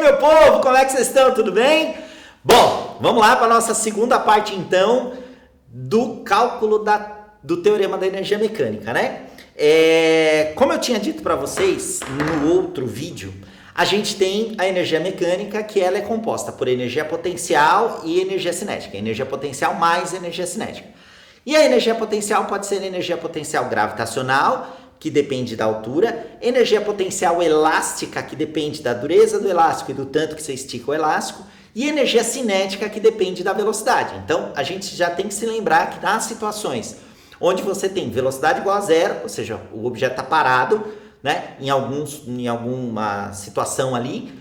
meu povo, como é que vocês estão? Tudo bem? Bom, vamos lá para a nossa segunda parte então do cálculo do teorema da energia mecânica, né? Como eu tinha dito para vocês no outro vídeo, a gente tem a energia mecânica que ela é composta por energia potencial e energia cinética. Energia potencial mais energia cinética. E a energia potencial pode ser energia potencial gravitacional, que depende da altura, energia potencial elástica, que depende da dureza do elástico e do tanto que você estica o elástico, e energia cinética, que depende da velocidade. Então, a gente já tem que se lembrar que nas situações onde você tem velocidade igual a zero, ou seja, o objeto está parado, né, em alguma situação ali,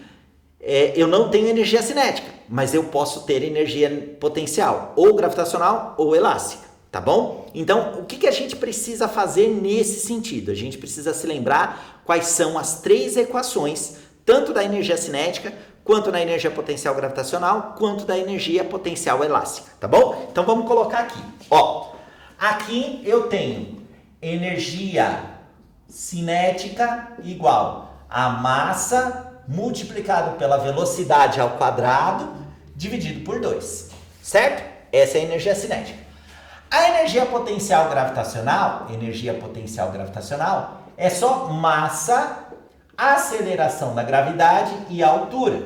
eu não tenho energia cinética, mas eu posso ter energia potencial, ou gravitacional ou elástica. Tá bom? Então, o que a gente precisa fazer nesse sentido? A gente precisa se lembrar quais são as três equações, tanto da energia cinética, quanto da energia potencial gravitacional, quanto da energia potencial elástica, tá bom? Então, vamos colocar aqui. Ó, aqui eu tenho energia cinética igual a massa multiplicado pela velocidade ao quadrado dividido por 2, certo? Essa é a energia cinética. A energia potencial gravitacional é só massa, aceleração da gravidade e altura.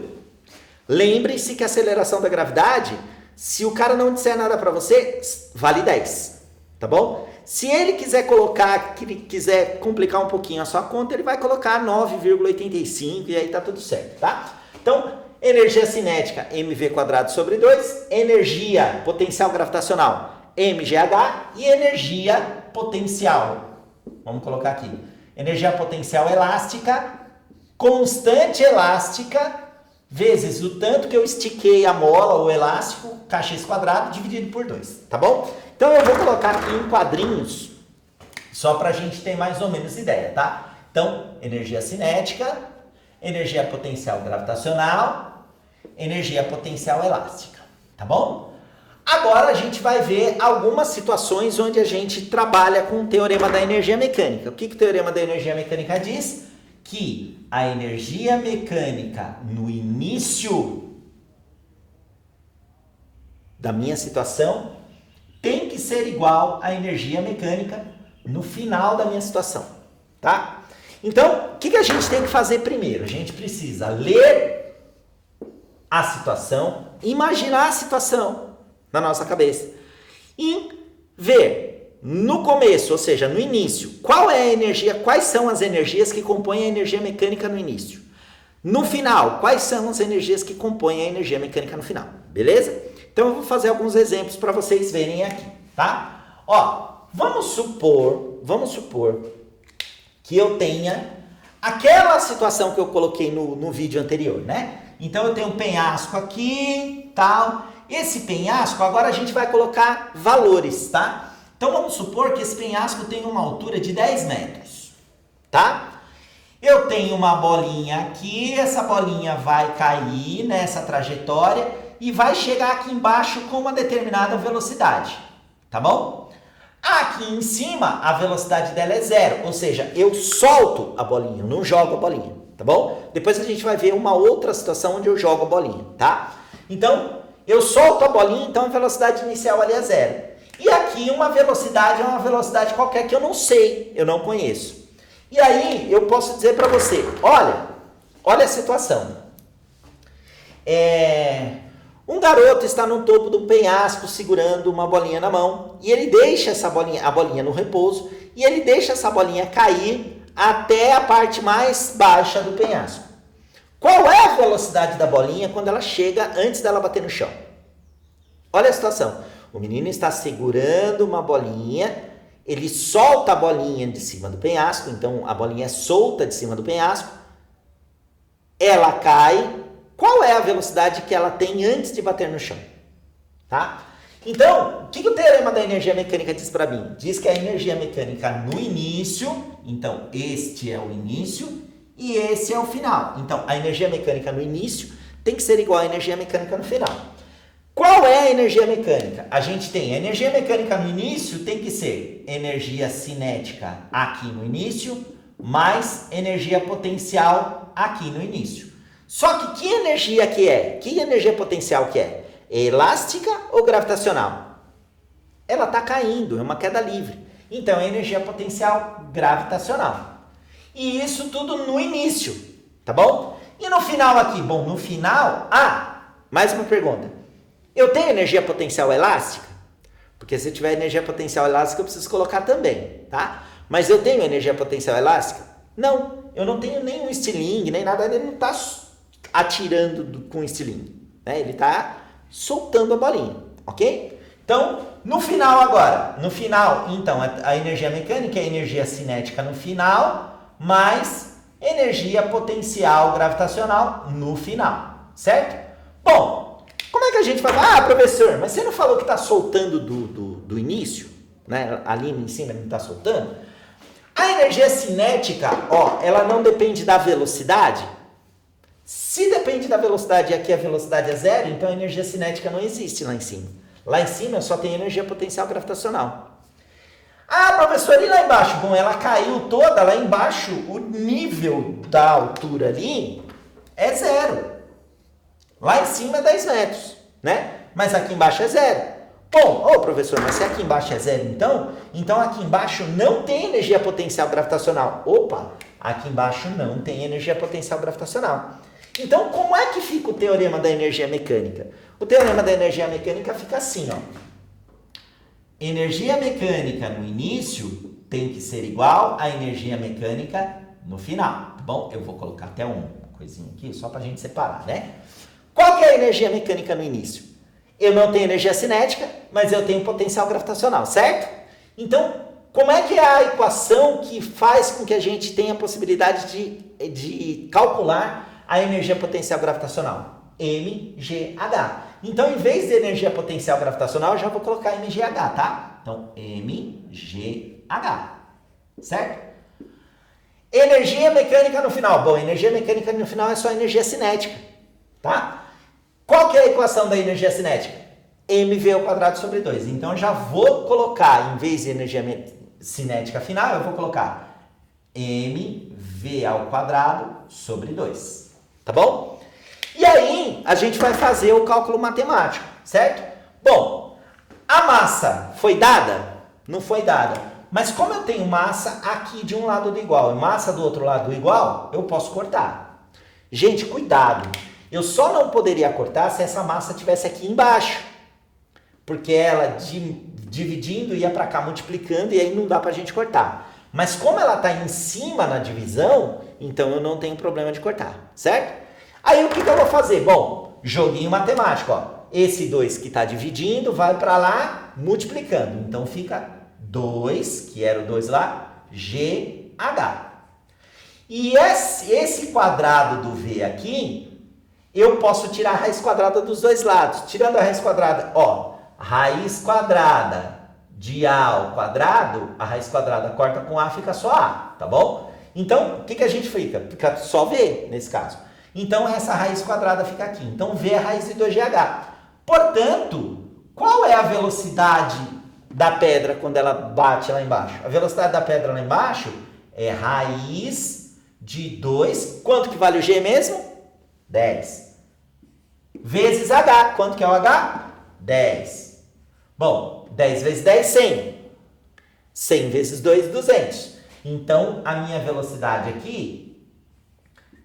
Lembre-se que a aceleração da gravidade, se o cara não disser nada para você, vale 10, tá bom? Se ele quiser quiser complicar um pouquinho a sua conta, ele vai colocar 9,85 e aí tá tudo certo, tá? Então, energia cinética, mv² sobre 2, energia potencial gravitacional, mgh, e energia potencial, vamos colocar aqui, energia potencial elástica, constante elástica, vezes o tanto que eu estiquei a mola ou elástico, kx² dividido por 2, tá bom? Então eu vou colocar aqui em quadrinhos, só para a gente ter mais ou menos ideia, tá? Então, energia cinética, energia potencial gravitacional, energia potencial elástica, tá bom? Agora a gente vai ver algumas situações onde a gente trabalha com o teorema da energia mecânica. O que o teorema da energia mecânica diz? Que a energia mecânica no início da minha situação tem que ser igual à energia mecânica no final da minha situação, tá? Então, o que a gente tem que fazer primeiro? A gente precisa ler a situação, imaginar a situação na nossa cabeça e ver no começo, ou seja, no início, qual é a energia, quais são as energias que compõem a energia mecânica no início. No final, quais são as energias que compõem a energia mecânica no final, beleza? Então eu vou fazer alguns exemplos para vocês verem aqui, tá? Ó, vamos supor que eu tenha aquela situação que eu coloquei no vídeo anterior, né? Então eu tenho um penhasco aqui, tal. Esse penhasco, agora a gente vai colocar valores, tá? Então vamos supor que esse penhasco tem uma altura de 10 metros, tá? Eu tenho uma bolinha aqui, essa bolinha vai cair nessa trajetória e vai chegar aqui embaixo com uma determinada velocidade, tá bom? Aqui em cima, a velocidade dela é 0, ou seja, eu solto a bolinha, eu não jogo a bolinha, tá bom? Depois a gente vai ver uma outra situação onde eu jogo a bolinha, tá? Então, eu solto a bolinha, então a velocidade inicial ali é 0. E aqui uma velocidade é uma velocidade qualquer que eu não sei, eu não conheço. E aí eu posso dizer para você, olha a situação. Um garoto está no topo do penhasco segurando uma bolinha na mão e ele deixa a bolinha no repouso e ele deixa essa bolinha cair até a parte mais baixa do penhasco. Qual é a velocidade da bolinha quando ela chega antes dela bater no chão? Olha a situação. O menino está segurando uma bolinha, ele solta a bolinha de cima do penhasco, então a bolinha é solta de cima do penhasco, ela cai. Qual é a velocidade que ela tem antes de bater no chão? Tá? Então, o que o teorema da energia mecânica diz para mim? Diz que a energia mecânica no início, então este é o início, e esse é o final. Então, a energia mecânica no início tem que ser igual à energia mecânica no final. Qual é a energia mecânica? A gente tem a energia mecânica no início, tem que ser energia cinética aqui no início, mais energia potencial aqui no início. Só que energia que é? Que energia potencial que é? Elástica ou gravitacional? Ela está caindo, é uma queda livre. Então, é energia potencial gravitacional. E isso tudo no início, tá bom? E no final aqui? Bom, no final... mais uma pergunta. Eu tenho energia potencial elástica? Porque se eu tiver energia potencial elástica, eu preciso colocar também, tá? Mas eu tenho energia potencial elástica? Não, eu não tenho nenhum estilingue, nem nada, ele não está atirando com estilingue, né? Ele está soltando a bolinha, ok? Então, no final agora, então, a energia mecânica é a energia cinética no final, mais energia potencial gravitacional no final, certo? Bom, como é que a gente fala? Professor, mas você não falou que está soltando do início? Né? Ali em cima não está soltando? A energia cinética, ela não depende da velocidade? Se depende da velocidade e aqui a velocidade é zero, então a energia cinética não existe lá em cima. Lá em cima eu só tenho energia potencial gravitacional. Professor, e lá embaixo? Bom, ela caiu toda, lá embaixo o nível da altura ali é zero. Lá em cima é 10 metros, né? Mas aqui embaixo é zero. Bom, professor, mas se aqui embaixo é zero então aqui embaixo não tem energia potencial gravitacional. Aqui embaixo não tem energia potencial gravitacional. Então, como é que fica o teorema da energia mecânica? O teorema da energia mecânica fica assim, Energia mecânica no início tem que ser igual à energia mecânica no final, tá bom? Eu vou colocar até uma coisinha aqui, só pra gente separar, né? Qual que é a energia mecânica no início? Eu não tenho energia cinética, mas eu tenho potencial gravitacional, certo? Então, como é que é a equação que faz com que a gente tenha a possibilidade de calcular a energia potencial gravitacional? mgh. Então, em vez de energia potencial gravitacional, eu já vou colocar mgh, tá? Então, mgh, certo? Energia mecânica no final. Bom, energia mecânica no final é só energia cinética, tá? Qual que é a equação da energia cinética? mv ao quadrado sobre 2. Então, eu já vou colocar, em vez de energia cinética final, eu vou colocar mv ao quadrado sobre 2. Tá bom? E aí, a gente vai fazer o cálculo matemático, certo? Bom, a massa foi dada? Não foi dada. Mas como eu tenho massa aqui de um lado do igual e massa do outro lado do igual, eu posso cortar. Gente, cuidado. Eu só não poderia cortar se essa massa estivesse aqui embaixo. Porque ela, dividindo, ia para cá multiplicando e aí não dá para a gente cortar. Mas como ela está em cima na divisão, então eu não tenho problema de cortar, certo? Aí o que eu vou fazer? Bom, joguinho matemático, Esse 2 que está dividindo vai para lá multiplicando. Então fica 2, que era o 2 lá, GH. E esse quadrado do V aqui, eu posso tirar a raiz quadrada dos dois lados. Tirando a raiz quadrada, raiz quadrada de A ao quadrado, a raiz quadrada corta com A, fica só A, tá bom? Então, o que a gente fica? Fica só V nesse caso. Então, essa raiz quadrada fica aqui. Então, V é a raiz de 2GH. Portanto, qual é a velocidade da pedra quando ela bate lá embaixo? A velocidade da pedra lá embaixo é raiz de 2. Quanto que vale o G mesmo? 10. Vezes H. Quanto que é o H? 10. Bom, 10 vezes 10, 100. 100 vezes 2, 200. Então, a minha velocidade aqui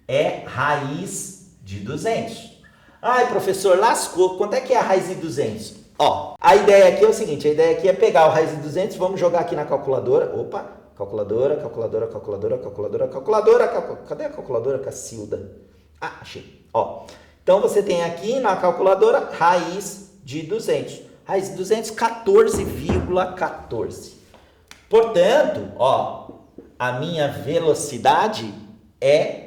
é raiz de 200. Professor, lascou. Quanto é que é a raiz de 200? A ideia aqui é o seguinte, a ideia aqui é pegar o raiz de 200, vamos jogar aqui na calculadora. Calculadora. Cadê a calculadora, Cacilda? Achei. Então, você tem aqui na calculadora raiz de 200. Raiz de 200, 14,14. Portanto, a minha velocidade é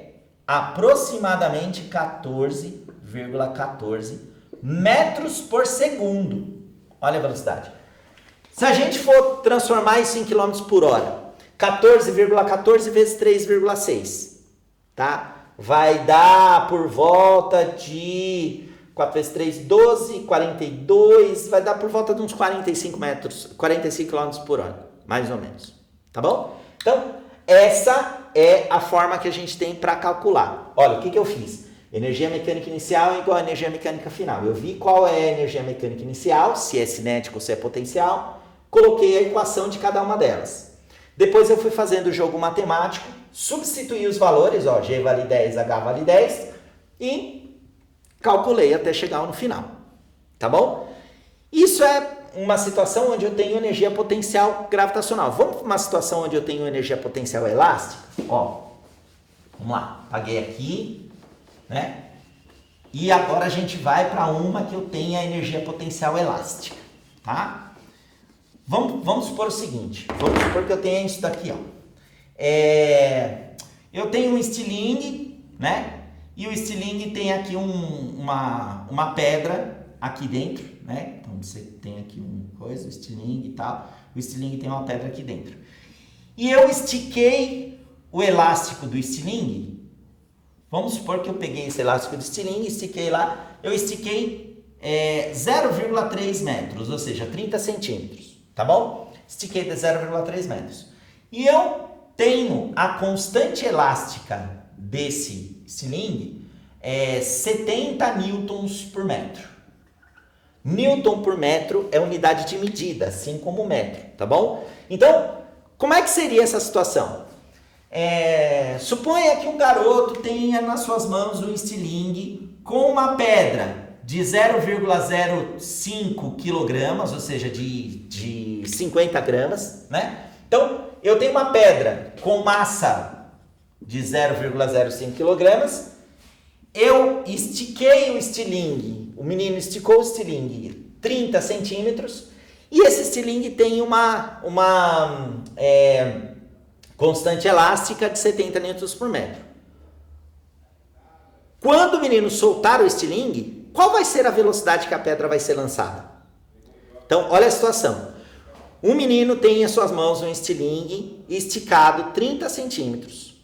aproximadamente 14,14 metros por segundo. Olha a velocidade. Se a gente for transformar isso em quilômetros por hora, 14,14 vezes 3,6, tá? Vai dar por volta de 4 vezes 3, 12, 42, vai dar por volta de uns 45 km por hora, mais ou menos. Tá bom? Então, essa é a forma que a gente tem para calcular. Olha, o que eu fiz? Energia mecânica inicial é igual a energia mecânica final. Eu vi qual é a energia mecânica inicial, se é cinética ou se é potencial, coloquei a equação de cada uma delas. Depois eu fui fazendo o jogo matemático, substituí os valores, ó, G vale 10, H vale 10, e calculei até chegar no final, tá bom? Isso é uma situação onde eu tenho energia potencial gravitacional. Vamos para uma situação onde eu tenho energia potencial elástica? Ó, vamos lá, paguei aqui, né? E agora a gente vai para uma que eu tenho a energia potencial elástica, tá? Vamos supor o seguinte, vamos supor que eu tenha isso daqui, ó. Eu tenho um estilingue, né? E o estilingue tem aqui uma pedra aqui dentro, né? Então você tem aqui o estilingue e tal. O estilingue tem uma pedra aqui dentro. E eu estiquei o elástico do estilingue. Vamos supor que eu peguei esse elástico do estilingue, estiquei lá. Eu estiquei 0,3 metros, ou seja, 30 centímetros. Tá bom? Estiquei de 0,3 metros. E eu tenho a constante elástica desse estilingue 70 newtons por metro. Newton por metro é unidade de medida, assim como metro, tá bom? Então, como é que seria essa situação? Suponha que um garoto tenha nas suas mãos um estilingue com uma pedra de 0,05 quilogramas, ou seja, de 50 gramas, né? Então, eu tenho uma pedra com massa de 0,05 quilogramas, eu estiquei o estilingue, o menino esticou o estilingue 30 centímetros, e esse estilingue tem uma constante elástica de 70 newtons por metro. Quando o menino soltar o estilingue, qual vai ser a velocidade que a pedra vai ser lançada? Então, olha a situação. Um menino tem em suas mãos um estilingue esticado 30 centímetros.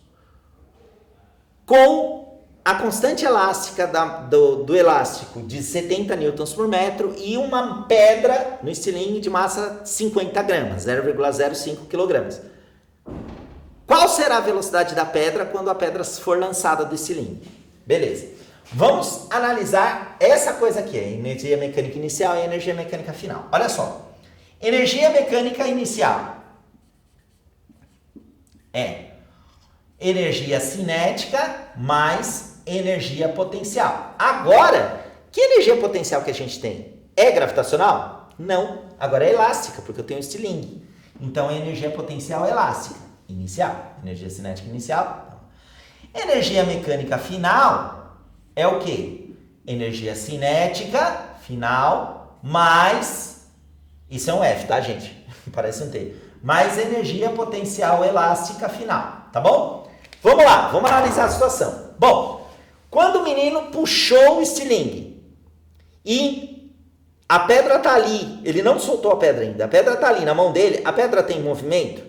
Com a constante elástica do elástico de 70 newtons por metro e uma pedra no estilingue de massa 50 gramas, 0,05 quilogramas. Qual será a velocidade da pedra quando a pedra for lançada do estilingue? Beleza. Vamos analisar essa coisa aqui, a energia mecânica inicial e a energia mecânica final. Olha só. Energia mecânica inicial é energia cinética mais energia potencial. Agora, que energia potencial que a gente tem? É gravitacional? Não. Agora é elástica, porque eu tenho estilingue. Então, a energia potencial é elástica. Inicial. Energia cinética inicial. Energia mecânica final é o quê? Energia cinética final mais... Isso é um F, tá, gente? Parece um T. Mais energia potencial elástica final, tá bom? Vamos lá, vamos analisar a situação. Bom, quando o menino puxou o estilingue e a pedra tá ali, ele não soltou a pedra ainda, a pedra tá ali na mão dele, a pedra tem movimento?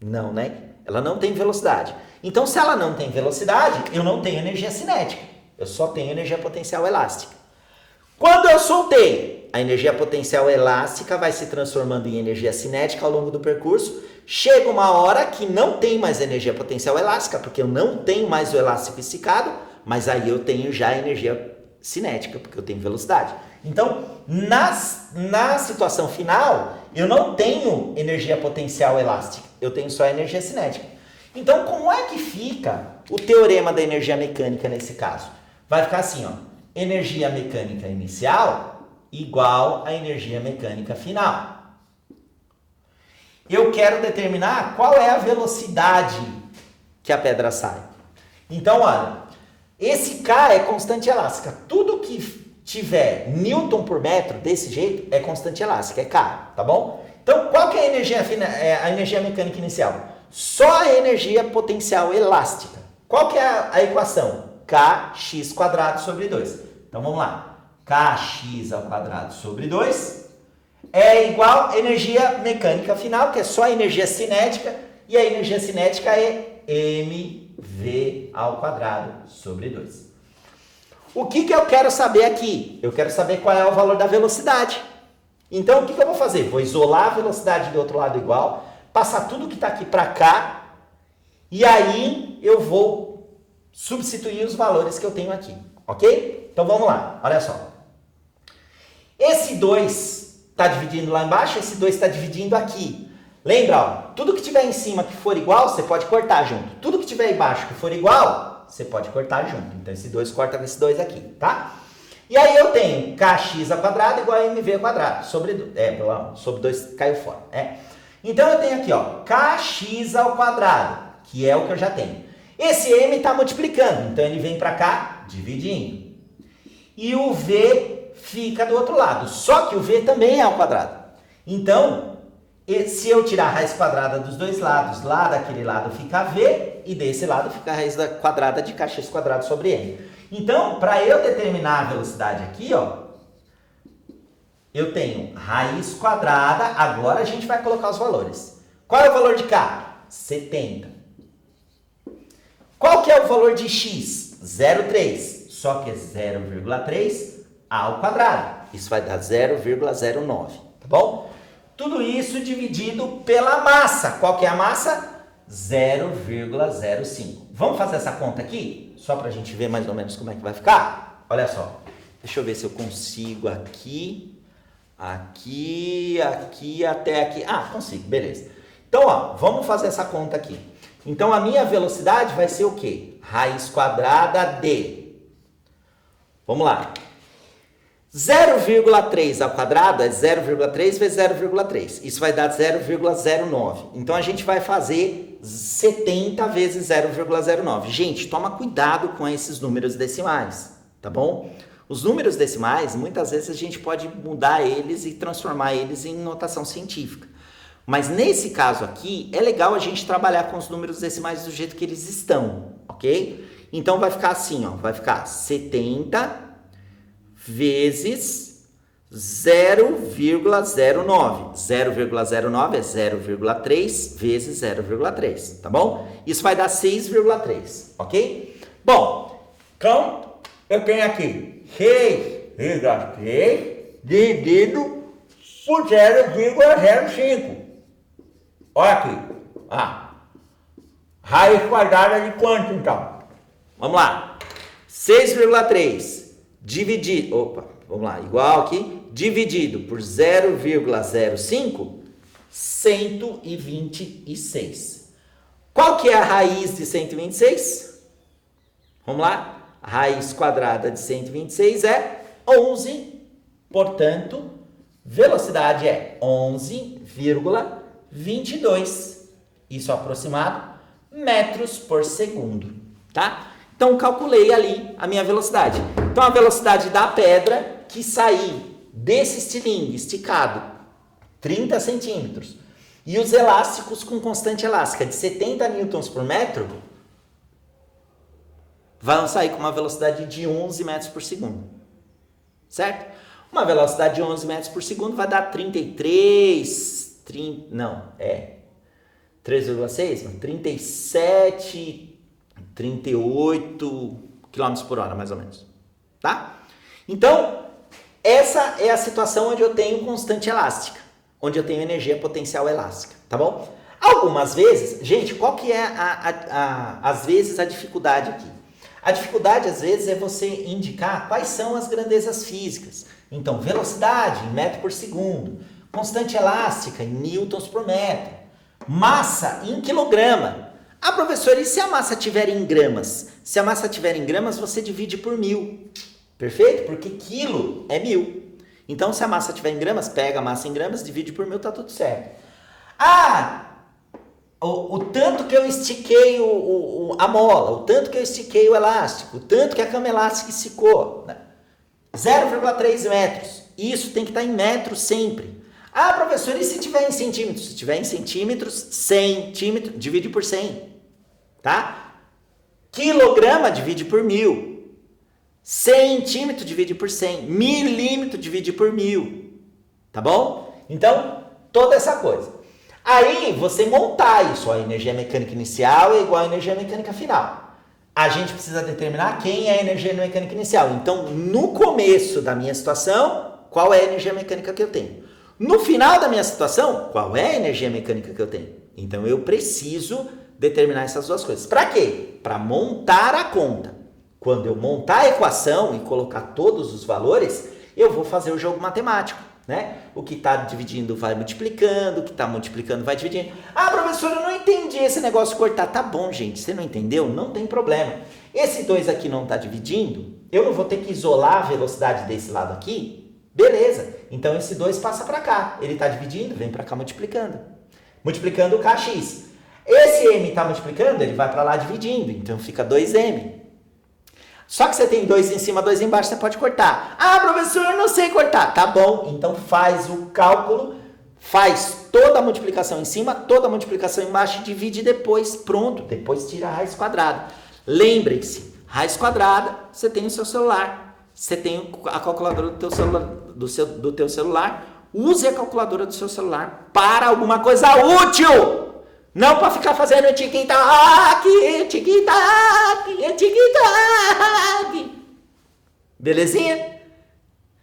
Não, né? Ela não tem velocidade. Então, se ela não tem velocidade, eu não tenho energia cinética. Eu só tenho energia potencial elástica. Quando eu soltei, a energia potencial elástica vai se transformando em energia cinética ao longo do percurso. Chega uma hora que não tem mais energia potencial elástica, porque eu não tenho mais o elástico esticado, mas aí eu tenho já energia cinética, porque eu tenho velocidade. Então, na situação final, eu não tenho energia potencial elástica, eu tenho só energia cinética. Então, como é que fica o teorema da energia mecânica nesse caso? Vai ficar assim, ó, energia mecânica inicial igual a energia mecânica final. Eu quero determinar qual é a velocidade que a pedra sai. Então, olha, esse K é constante elástica. Tudo que tiver Newton por metro desse jeito é constante elástica, é K, tá bom? Então, qual que é a energia mecânica inicial? Só a energia potencial elástica. Qual que é a equação? Kx² sobre 2. Então, vamos lá. Kx² sobre 2 é igual a energia mecânica final, que é só a energia cinética, e a energia cinética é mv² sobre 2. O que eu quero saber aqui? Eu quero saber qual é o valor da velocidade. Então, o que eu vou fazer? Vou isolar a velocidade do outro lado igual, passar tudo que está aqui para cá, e aí eu vou substituir os valores que eu tenho aqui, ok? Então vamos lá, olha só. Esse 2 está dividindo lá embaixo, esse 2 está dividindo aqui. Lembra, ó, tudo que tiver em cima que for igual, você pode cortar junto. Tudo que tiver embaixo que for igual, você pode cortar junto. Então esse 2 corta com esse 2 aqui, tá? E aí eu tenho kx ao quadrado igual a mv ao quadrado. Sobre 2 caiu fora. Então eu tenho aqui, ó, kx ao quadrado, que é o que eu já tenho. Esse m está multiplicando, então ele vem para cá dividindo. E o v fica do outro lado, só que o v também é ao quadrado. Então, se eu tirar a raiz quadrada dos dois lados, lá daquele lado fica v, e desse lado fica a raiz quadrada de kx quadrado sobre m. Então, para eu determinar a velocidade aqui, ó, eu tenho raiz quadrada, agora a gente vai colocar os valores. Qual é o valor de k? 70. Qual que é o valor de x? 0,3. Só que é 0,3 ao quadrado. Isso vai dar 0,09, tá bom? Tudo isso dividido pela massa. Qual que é a massa? 0,05. Vamos fazer essa conta aqui? Só para a gente ver mais ou menos como é que vai ficar? Olha só. Deixa eu ver se eu consigo aqui, até aqui. Ah, consigo, beleza. Então, ó, vamos fazer essa conta aqui. Então, a minha velocidade vai ser o quê? Raiz quadrada de... Vamos lá. 0,3 ao quadrado é 0,3 vezes 0,3. Isso vai dar 0,09. Então, a gente vai fazer 70 vezes 0,09. Gente, toma cuidado com esses números decimais, tá bom? Os números decimais, muitas vezes a gente pode mudar eles e transformar eles em notação científica. Mas nesse caso aqui, é legal a gente trabalhar com os números decimais do jeito que eles estão, ok? Então, vai ficar assim, ó, vai ficar 70 vezes 0,09. 0,09 é 0,3 vezes 0,3, tá bom? Isso vai dar 6,3, ok? Bom, então eu tenho aqui 6,3 dividido por 0,05. Olha aqui. Raiz quadrada de quanto, então? Vamos lá. 6,3 dividido... Opa, vamos lá. Igual aqui. Dividido por 0,05, 126. Qual que é a raiz de 126? Vamos lá. A raiz quadrada de 126 é 11. Portanto, velocidade é 11,22. Isso aproximado, metros por segundo, tá? Então, calculei ali a minha velocidade. Então, a velocidade da pedra que sair desse estilingue esticado, 30 centímetros, e os elásticos com constante elástica de 70 newtons por metro, vão sair com uma velocidade de 11 metros por segundo, certo? Uma velocidade de 11 metros por segundo vai dar 3,6, 37, 38 km por hora, mais ou menos, tá? Então, essa é a situação onde eu tenho constante elástica, onde eu tenho energia potencial elástica, tá bom? Algumas vezes, gente, qual que é às vezes a dificuldade aqui? A dificuldade, às vezes, é você indicar quais são as grandezas físicas. Então, velocidade em metro por segundo, constante elástica em newtons por metro, massa em quilograma. Ah, professor, e se a massa estiver em gramas? Se a massa estiver em gramas, você divide por 1000. Perfeito? Porque quilo é 1000. Então, se a massa estiver em gramas, pega a massa em gramas, divide por 1000, tá tudo certo. Ah, o tanto que eu estiquei a mola, o tanto que eu estiquei o elástico, o tanto que a cama elástica esticou. 0,3 metros. Isso tem que estar em metros sempre. Ah, professor, e se tiver em centímetros? Se tiver em centímetros, centímetro, divide por 100. Tá? Quilograma, divide por 1000. Centímetro, divide por 100. Milímetro, divide por 1000. Tá bom? Então, toda essa coisa. Aí, você montar isso. A energia mecânica inicial é igual à energia mecânica final. A gente precisa determinar quem é a energia mecânica inicial. Então, no começo da minha situação, qual é a energia mecânica que eu tenho? No final da minha situação, qual é a energia mecânica que eu tenho? Então, eu preciso determinar essas duas coisas. Para quê? Para montar a conta. Quando eu montar a equação e colocar todos os valores, eu vou fazer o jogo matemático, né? O que está dividindo vai multiplicando, o que está multiplicando vai dividindo. Ah, professor, eu não entendi esse negócio de cortar. Tá bom, gente, você não entendeu? Não tem problema. Esse 2 aqui não está dividindo, eu não vou ter que isolar a velocidade desse lado aqui? Beleza, então esse 2 passa para cá. Ele está dividindo, vem para cá multiplicando. Multiplicando o kx. Esse m está multiplicando, ele vai para lá dividindo, então fica 2m. Só que você tem 2 em cima, 2 embaixo, você pode cortar. Ah, professor, eu não sei cortar. Tá bom, então faz o cálculo, faz toda a multiplicação em cima, toda a multiplicação embaixo e divide depois. Pronto, depois tira a raiz quadrada. Lembre-se, raiz quadrada, você tem o seu celular. Você tem a calculadora do teu celular. Use a calculadora do seu celular para alguma coisa útil. Não para ficar fazendo tic-tac, tic-tac, tic-tac. Belezinha?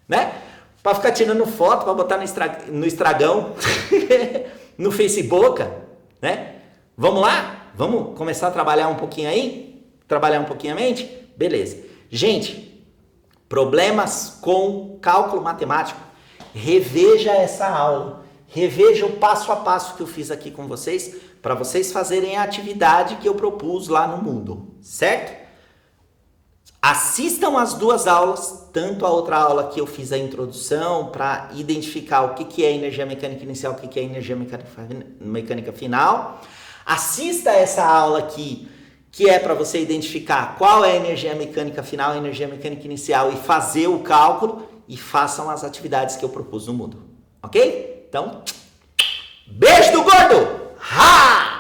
Né? Para ficar tirando foto, para botar no Instagram, no Facebook, né? Vamos lá? Vamos começar a trabalhar um pouquinho aí? Trabalhar um pouquinho a mente? Beleza. Gente, problemas com cálculo matemático, reveja essa aula. Reveja o passo a passo que eu fiz aqui com vocês, para vocês fazerem a atividade que eu propus lá no Moodle, certo? Assistam as duas aulas, tanto a outra aula que eu fiz a introdução, para identificar o que é energia mecânica inicial, o que é energia mecânica final. Assista essa aula aqui, que é para você identificar qual é a energia mecânica final, a energia mecânica inicial e fazer o cálculo, e façam as atividades que eu propus no Moodle, ok? Então, beijo do gordo! Ha!